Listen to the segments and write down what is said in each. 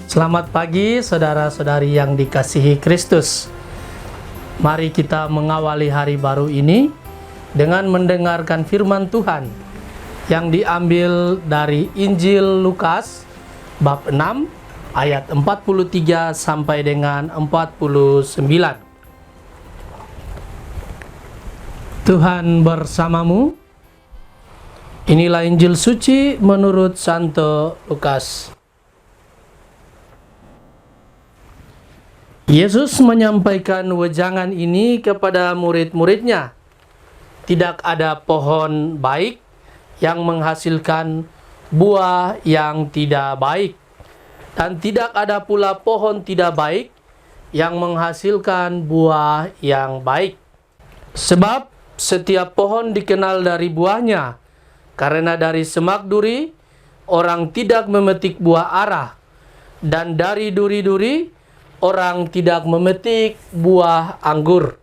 Selamat pagi saudara-saudari yang dikasihi Kristus. Mari kita mengawali hari baru ini dengan mendengarkan firman Tuhan yang diambil dari Injil Lukas bab 6 ayat 43 sampai dengan 49. Tuhan bersamamu. Inilah Injil suci menurut Santo Lukas. Yesus menyampaikan wejangan ini kepada murid-muridnya. Tidak ada pohon baik yang menghasilkan buah yang tidak baik, dan tidak ada pula pohon tidak baik yang menghasilkan buah yang baik. Sebab setiap pohon dikenal dari buahnya, karena dari semak duri orang tidak memetik buah ara, dan dari duri-duri orang tidak memetik buah anggur.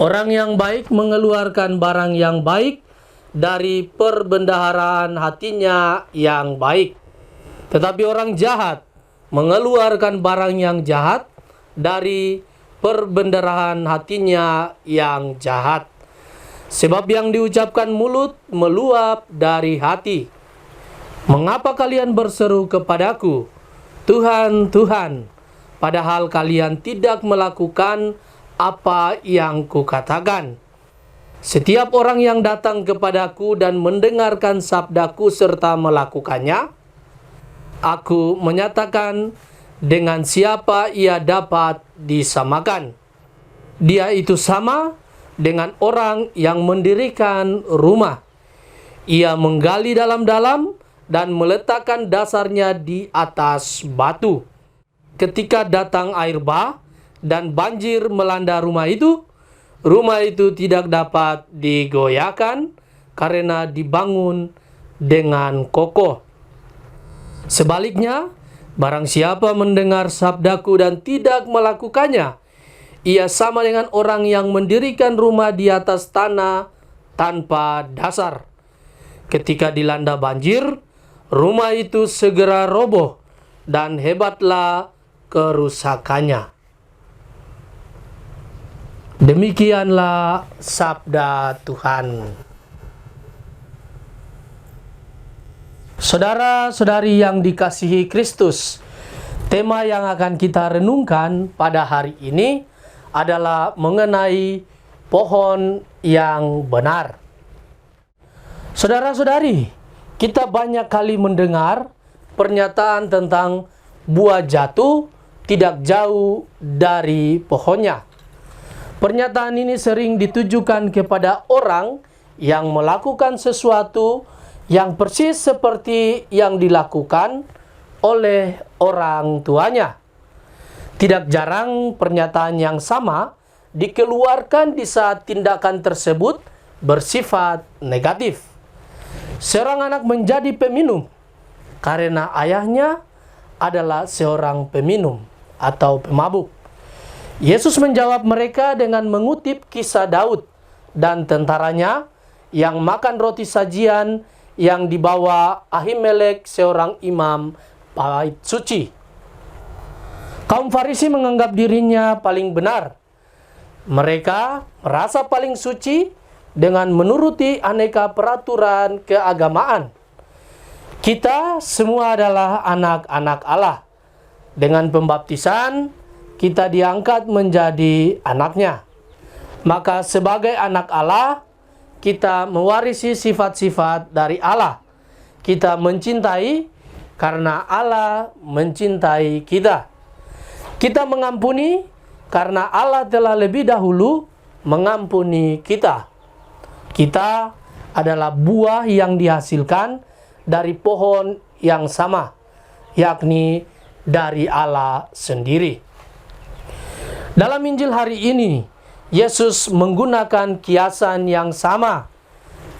Orang yang baik mengeluarkan barang yang baik dari perbendaharaan hatinya yang baik. Tetapi orang jahat mengeluarkan barang yang jahat dari perbendaharaan hatinya yang jahat. Sebab yang diucapkan mulut meluap dari hati. Mengapa kalian berseru kepadaku, Tuhan, Tuhan, padahal kalian tidak melakukan apa yang kukatakan? Setiap orang yang datang kepadaku dan mendengarkan sabdaku serta melakukannya, aku menyatakan dengan siapa ia dapat disamakan. Dia itu sama dengan orang yang mendirikan rumah. Ia menggali dalam-dalam dan meletakkan dasarnya di atas batu. Ketika datang air bah dan banjir melanda rumah itu tidak dapat digoyahkan karena dibangun dengan kokoh. Sebaliknya, barang siapa mendengar sabdaku dan tidak melakukannya, ia sama dengan orang yang mendirikan rumah di atas tanah tanpa dasar. Ketika dilanda banjir, rumah itu segera roboh dan hebatlah kerusakannya. Demikianlah sabda Tuhan. Saudara-saudari yang dikasihi Kristus, tema yang akan kita renungkan pada hari ini adalah mengenai pohon yang benar. Saudara-saudari, kita banyak kali mendengar pernyataan tentang buah jatuh tidak jauh dari pohonnya. Pernyataan ini sering ditujukan kepada orang yang melakukan sesuatu yang persis seperti yang dilakukan oleh orang tuanya. Tidak jarang pernyataan yang sama dikeluarkan di saat tindakan tersebut bersifat negatif. Seorang anak menjadi peminum karena ayahnya adalah seorang peminum atau pemabuk. Yesus menjawab mereka dengan mengutip kisah Daud dan tentaranya yang makan roti sajian yang dibawa Ahimelek, seorang imam bait suci. Kaum Farisi menganggap dirinya paling benar. Mereka merasa paling suci dengan menuruti aneka peraturan keagamaan. Kita semua adalah anak-anak Allah. Dengan pembaptisan, kita diangkat menjadi anaknya. Maka sebagai anak Allah, kita mewarisi sifat-sifat dari Allah. Kita mencintai karena Allah mencintai kita. Kita mengampuni karena Allah telah lebih dahulu mengampuni kita. Kita adalah buah yang dihasilkan dari pohon yang sama, yakni dari Allah sendiri. Dalam Injil hari ini, Yesus menggunakan kiasan yang sama,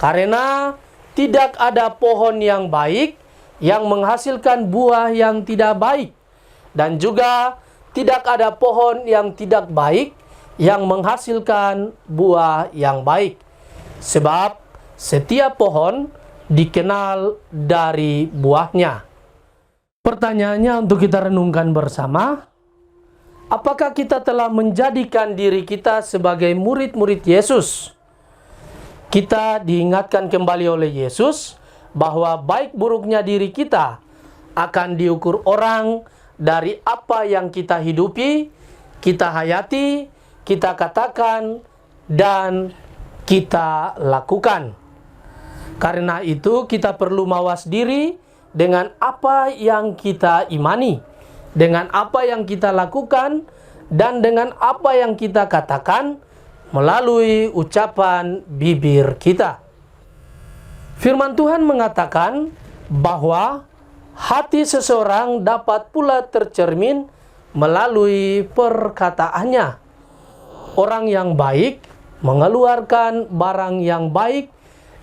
karena tidak ada pohon yang baik yang menghasilkan buah yang tidak baik, dan juga tidak ada pohon yang tidak baik yang menghasilkan buah yang baik. Sebab setiap pohon dikenal dari buahnya. Pertanyaannya untuk kita renungkan bersama, apakah kita telah menjadikan diri kita sebagai murid-murid Yesus? Kita diingatkan kembali oleh Yesus bahwa baik buruknya diri kita akan diukur orang dari apa yang kita hidupi, kita hayati, kita katakan, dan kita lakukan. Karena itu kita perlu mawas diri dengan apa yang kita imani, dengan apa yang kita lakukan, dan dengan apa yang kita katakan melalui ucapan bibir kita. Firman Tuhan mengatakan bahwa hati seseorang dapat pula tercermin melalui perkataannya. Orang yang baik mengeluarkan barang yang baik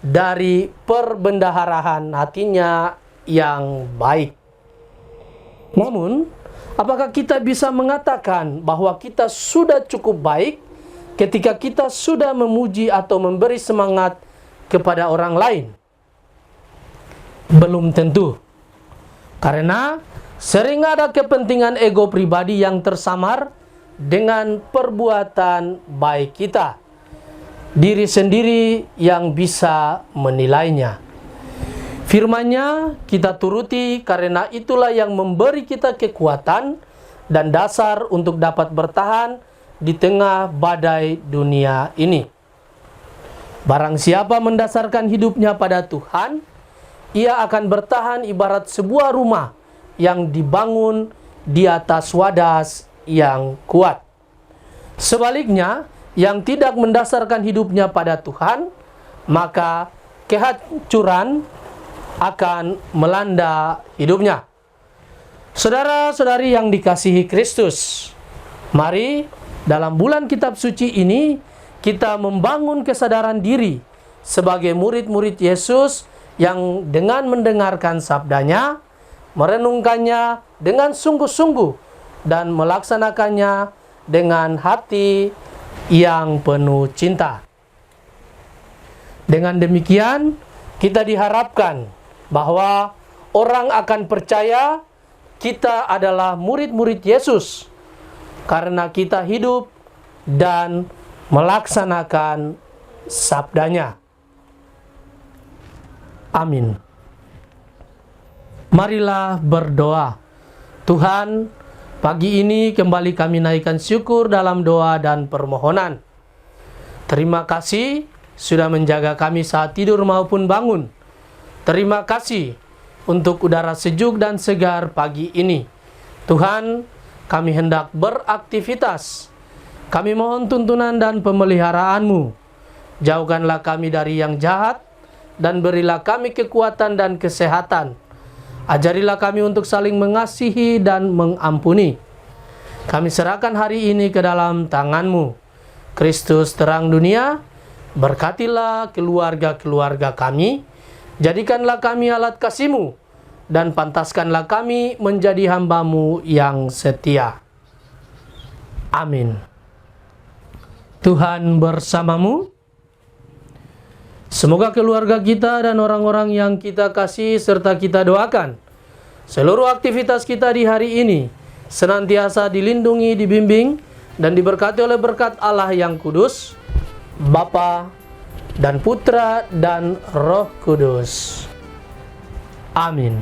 dari perbendaharaan hatinya yang baik. Namun, apakah kita bisa mengatakan bahwa kita sudah cukup baik ketika kita sudah memuji atau memberi semangat kepada orang lain? Belum tentu. Karena sering ada kepentingan ego pribadi yang tersamar dengan perbuatan baik kita. Diri sendiri yang bisa menilainya. Firman-Nya kita turuti karena itulah yang memberi kita kekuatan dan dasar untuk dapat bertahan di tengah badai dunia ini. Barang siapa mendasarkan hidupnya pada Tuhan, ia akan bertahan ibarat sebuah rumah yang dibangun di atas wadas yang kuat. Sebaliknya, yang tidak mendasarkan hidupnya pada Tuhan, maka kehancuran akan melanda hidupnya. Saudara-saudari yang dikasihi Kristus, mari dalam bulan kitab suci ini, kita membangun kesadaran diri sebagai murid-murid Yesus yang dengan mendengarkan sabdanya, merenungkannya dengan sungguh-sungguh, dan melaksanakannya dengan hati yang penuh cinta. Dengan demikian, kita diharapkan bahwa orang akan percaya kita adalah murid-murid Yesus, karena kita hidup dan melaksanakan sabdanya. Amin. Marilah berdoa. Tuhan, pagi ini kembali kami naikkan syukur dalam doa dan permohonan. Terima kasih sudah menjaga kami saat tidur maupun bangun. Terima kasih untuk udara sejuk dan segar pagi ini. Tuhan, kami hendak beraktivitas. Kami mohon tuntunan dan pemeliharaan-Mu. Jauhkanlah kami dari yang jahat, dan berilah kami kekuatan dan kesehatan. Ajarilah kami untuk saling mengasihi dan mengampuni. Kami serahkan hari ini ke dalam tangan-Mu. Kristus terang dunia, berkatilah keluarga-keluarga kami. Jadikanlah kami alat kasih-Mu, dan pantaskanlah kami menjadi hamba-Mu yang setia. Amin. Tuhan bersamamu. Semoga keluarga kita dan orang-orang yang kita kasih serta kita doakan, seluruh aktivitas kita di hari ini senantiasa dilindungi, dibimbing, dan diberkati oleh berkat Allah yang kudus, Bapa dan Putra dan Roh Kudus. Amin.